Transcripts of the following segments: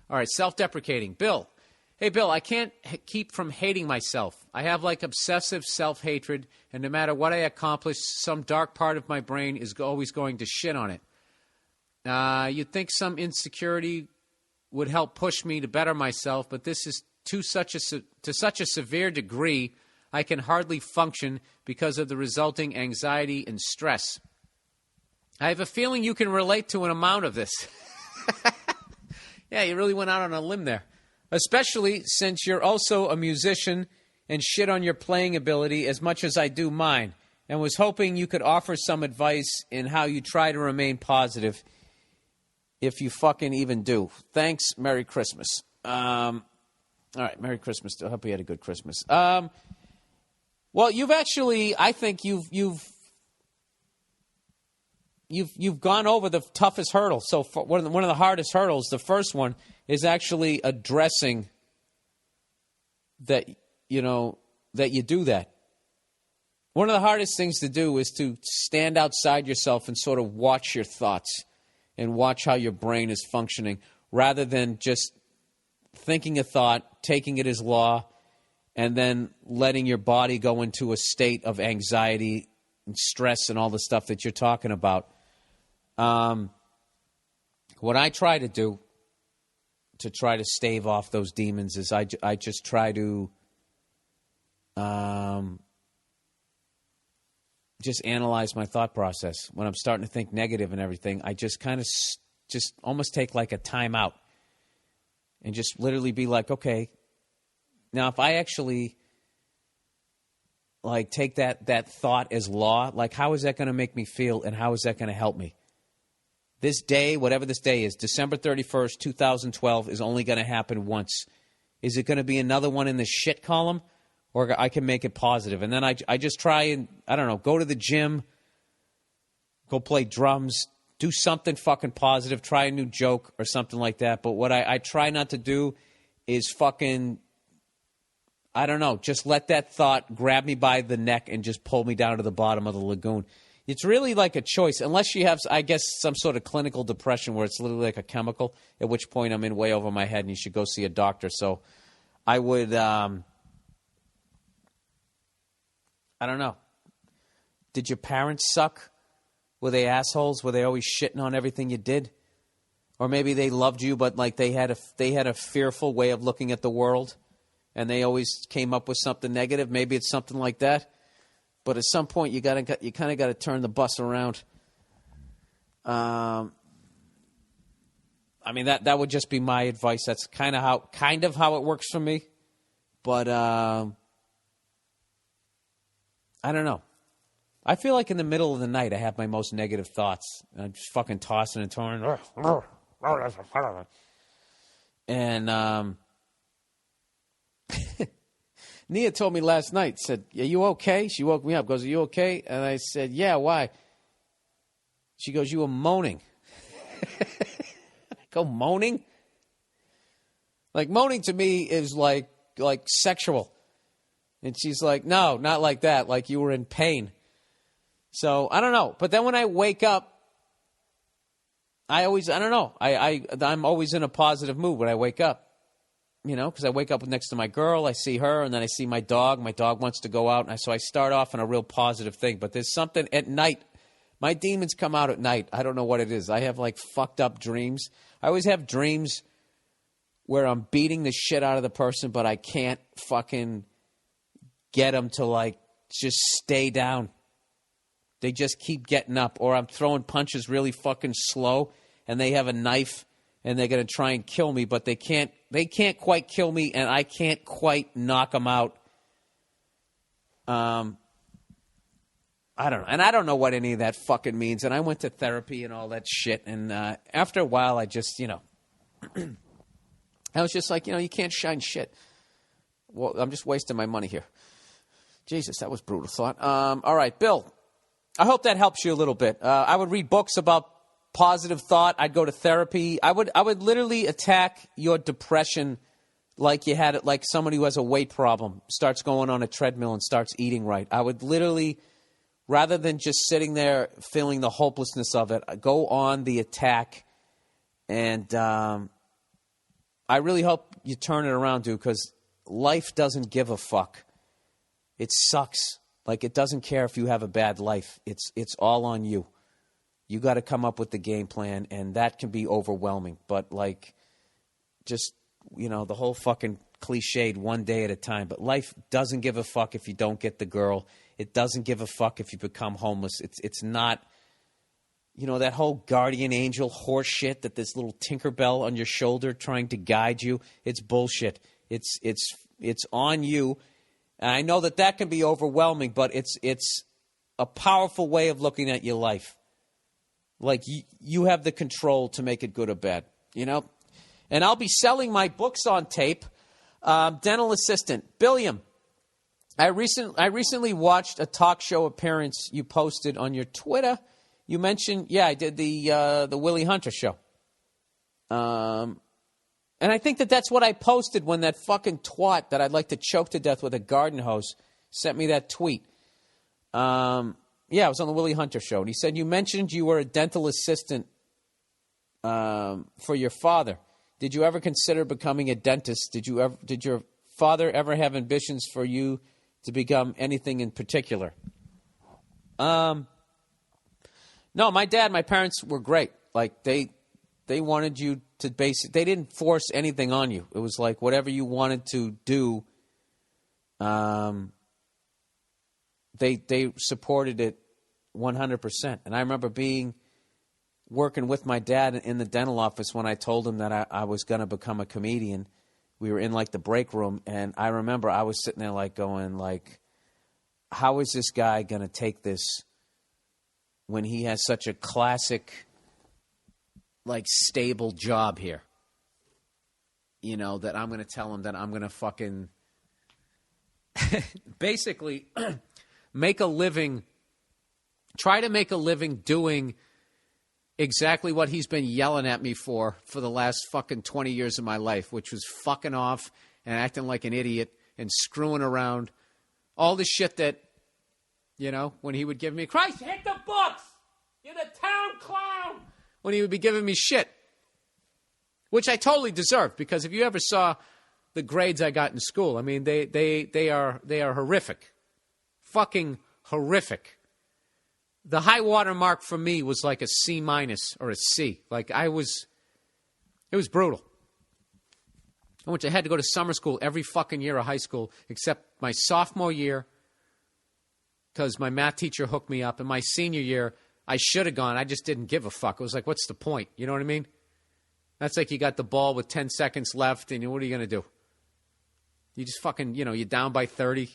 All right, self-deprecating. Bill. Hey, Bill, I can't keep from hating myself. I have like obsessive self-hatred, and no matter what I accomplish, some dark part of my brain is always going to shit on it. You'd think some insecurity would help push me to better myself, but this is to such a severe degree, I can hardly function because of the resulting anxiety and stress. I have a feeling you can relate to an amount of this. Yeah, you really went out on a limb there. Especially since you're also a musician and shit on your playing ability as much as I do mine, and was hoping you could offer some advice in how you try to remain positive, if you fucking even do. Thanks. Merry Christmas. All right, Merry Christmas. I hope you had a good Christmas. Well, you've actually, I think you've gone over the toughest hurdle. So one of the hardest hurdles, the first one, is actually addressing that, that you do that. One of the hardest things to do is to stand outside yourself and sort of watch your thoughts and watch how your brain is functioning rather than just thinking a thought, taking it as law, and then letting your body go into a state of anxiety and stress and all the stuff that you're talking about. What I try to do to try to stave off those demons is I just try to just analyze my thought process. When I'm starting to think negative and everything, I just kind of just almost take like a time out and just literally be like, okay, now if I actually like take that thought as law, like how is that going to make me feel and how is that going to help me? This day, whatever this day is, December 31st, 2012, is only going to happen once. Is it going to be another one in the shit column? Or I can make it positive. And then I just try and, I don't know, go to the gym, go play drums, do something fucking positive, try a new joke or something like that. But what I try not to do is fucking, I don't know, just let that thought grab me by the neck and just pull me down to the bottom of the lagoon. It's really like a choice, unless you have, I guess, some sort of clinical depression where it's literally like a chemical, at which point I'm in way over my head and you should go see a doctor. So I would, I don't know. Did your parents suck? Were they assholes? Were they always shitting on everything you did? Or maybe they loved you, but like they had a fearful way of looking at the world and they always came up with something negative. Maybe it's something like that. But at some point, you kind of got to turn the bus around. I mean, that would just be my advice. That's kind of how it works for me. But I don't know. I feel like in the middle of the night, I have my most negative thoughts. And I'm just fucking tossing and turning. And Nia told me last night, said, are you okay? She woke me up, goes, are you okay? And I said, yeah, why? She goes, you were moaning. I go, moaning? Like, moaning to me is like sexual. And she's like, no, not like that, like you were in pain. So, I don't know. But then when I wake up, I don't know. I'm always in a positive mood when I wake up. Because I wake up next to my girl, I see her, and then I see my dog. My dog wants to go out, and so I start off on a real positive thing. But there's something at night. My demons come out at night. I don't know what it is. I have, like, fucked up dreams. I always have dreams where I'm beating the shit out of the person, but I can't fucking get them to, like, just stay down. They just keep getting up. Or I'm throwing punches really fucking slow, and they have a knife, and they're going to try and kill me, but they can't quite kill me, and I can't quite knock them out. I don't know. And I don't know what any of that fucking means. And I went to therapy and all that shit. And after a while, I just, I was just like, you can't shine shit. Well, I'm just wasting my money here. Jesus, that was brutal thought. All right, Bill, I hope that helps you a little bit. I would read books about positive thought. I'd go to therapy. I would literally attack your depression like you had it, like somebody who has a weight problem starts going on a treadmill and starts eating right. I would literally, rather than just sitting there feeling the hopelessness of it, go on the attack and I really hope you turn it around, dude, because life doesn't give a fuck. It sucks. Like, it doesn't care if you have a bad life. It's all on you. You got to come up with the game plan, and that can be overwhelming. But, like, just, you know, the whole fucking cliched one day at a time. But life doesn't give a fuck if you don't get the girl. It doesn't give a fuck if you become homeless. It's not, you know, that whole guardian angel horse shit that this little Tinkerbell on your shoulder trying to guide you. It's bullshit. It's on you. And I know that can be overwhelming, but it's a powerful way of looking at your life. Like, you have the control to make it good or bad, you know? And I'll be selling my books on tape. Dental Assistant. Billiam, I recently watched a talk show appearance you posted on your Twitter. You mentioned, I did the Willie Hunter show. And I think that's what I posted when that fucking twat that I'd like to choke to death with a garden hose sent me that tweet. It was on the Willie Hunter show. And he said, you mentioned you were a dental assistant for your father. Did you ever consider becoming a dentist? Did your father ever have ambitions for you to become anything in particular? No, my parents were great. Like, they wanted you to they didn't force anything on you. It was like whatever you wanted to do, they supported it 100%. And I remember working with my dad in the dental office when I told him that I was going to become a comedian. We were in, like, the break room, and I remember I was sitting there, like, going, like, how is this guy going to take this when he has such a classic, like, stable job here? You know, that I'm going to tell him that I'm going to fucking basically try to make a living doing exactly what he's been yelling at me for the last fucking 20 years of my life, which was fucking off and acting like an idiot and screwing around. All the shit that, you know, when he would give me, Christ, hit the books! You're the town clown! When he would be giving me shit, which I totally deserved, because if you ever saw the grades I got in school, I mean, they are horrific. Fucking horrific. The high water mark for me was like a C- or a C. Like, it was brutal. I had to go to summer school every fucking year of high school, except my sophomore year, because my math teacher hooked me up. And my senior year, I should have gone. I just didn't give a fuck. It was like, what's the point? You know what I mean? That's like you got the ball with 10 seconds left, and what are you going to do? You just fucking, you're down by 30.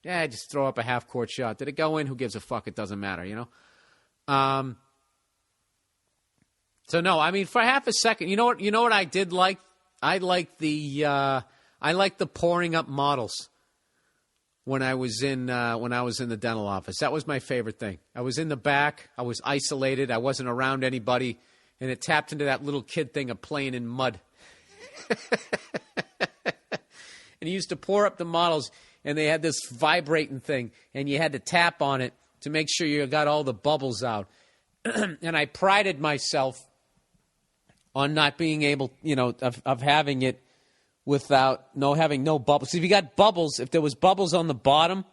Yeah, just throw up a half-court shot. Did it go in? Who gives a fuck? It doesn't matter, you know? So, no, I mean, for half a second, you know what I did like? I liked the pouring up models when I was in the dental office. That was my favorite thing. I was in the back. I was isolated. I wasn't around anybody. And it tapped into that little kid thing of playing in mud. And he used to pour up the models, and they had this vibrating thing, and you had to tap on it to make sure you got all the bubbles out. And I prided myself on not being able, of having it without having no bubbles. So if you got bubbles, if there was bubbles on the bottom,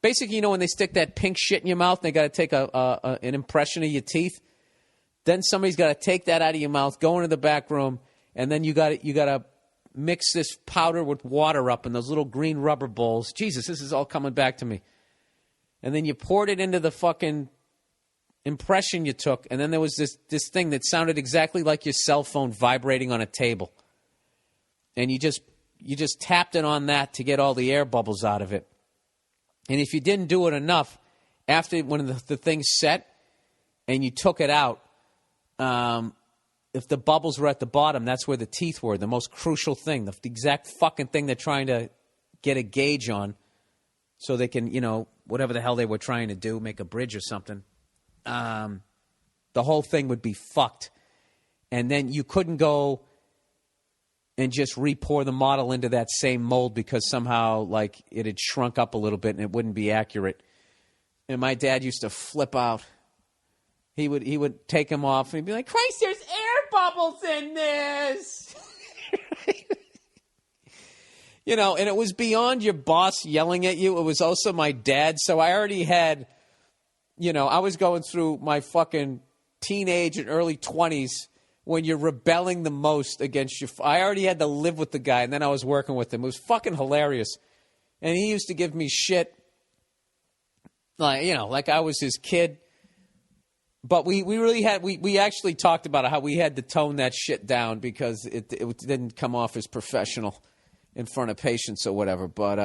basically, when they stick that pink shit in your mouth, they got to take an impression of your teeth. Then somebody's got to take that out of your mouth, go into the back room, and then you got to mix this powder with water up in those little green rubber bowls. Jesus, this is all coming back to me. And then you poured it into the fucking impression you took, and then there was this thing that sounded exactly like your cell phone vibrating on a table. And you just tapped it on that to get all the air bubbles out of it. And if you didn't do it enough, after when the thing's set and you took it out, if the bubbles were at the bottom, that's where the teeth were, the most crucial thing, the exact fucking thing they're trying to get a gauge on so they can, whatever the hell they were trying to do, make a bridge or something. The whole thing would be fucked. And then you couldn't go and just re-pour the model into that same mold because somehow, like, it had shrunk up a little bit and it wouldn't be accurate. And my dad used to flip out. He would take them off and he'd be like, Christ, there's air bubbles in this. You know, and it was beyond your boss yelling at you. It was also my dad. So I already had, you know, I was going through my fucking teenage and early 20s when you're rebelling the most against your... I already had to live with the guy, and then I was working with him. It was fucking hilarious. And he used to give me shit, like, you know, like I was his kid. But we really had... We actually talked about how we had to tone that shit down because it didn't come off as professional in front of patients or whatever. But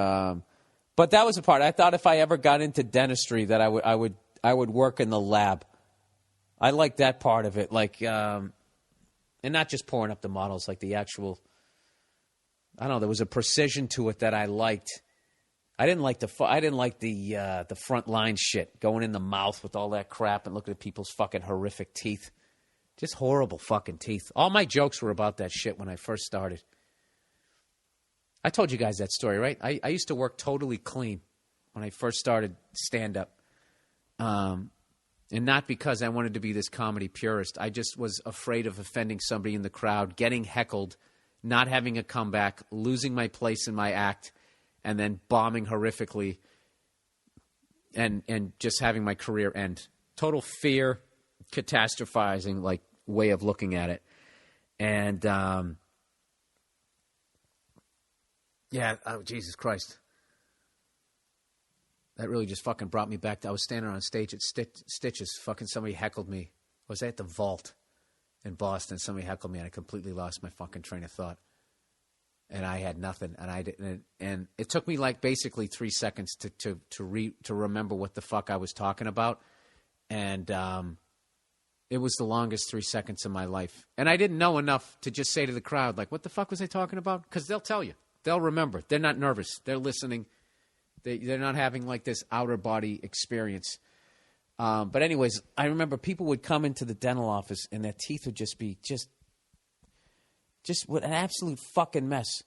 that was a part. I thought if I ever got into dentistry that I would work in the lab. I like that part of it, like, and not just pouring up the models, like the actual. I don't know. There was a precision to it that I liked. I didn't like the front line shit, going in the mouth with all that crap and looking at people's fucking horrific teeth, just horrible fucking teeth. All my jokes were about that shit when I first started. I told you guys that story, right? I used to work totally clean when I first started stand-up. And not because I wanted to be this comedy purist. I just was afraid of offending somebody in the crowd, getting heckled, not having a comeback, losing my place in my act, and then bombing horrifically and just having my career end. Total fear, catastrophizing, like, way of looking at it. And, yeah, oh, Jesus Christ. That really just fucking brought me back. I was standing on stage at Stitches. Fucking somebody heckled me. I was at the Vault in Boston. Somebody heckled me, and I completely lost my fucking train of thought. And I had nothing. And I didn't. And it took me like basically 3 seconds to remember what the fuck I was talking about. And it was the longest 3 seconds of my life. And I didn't know enough to just say to the crowd, like, what the fuck was I talking about? Because they'll tell you. They'll remember. They're not nervous. They're listening. They're not having like this outer body experience. But anyways, I remember people would come into the dental office and their teeth would just be just what an absolute fucking mess.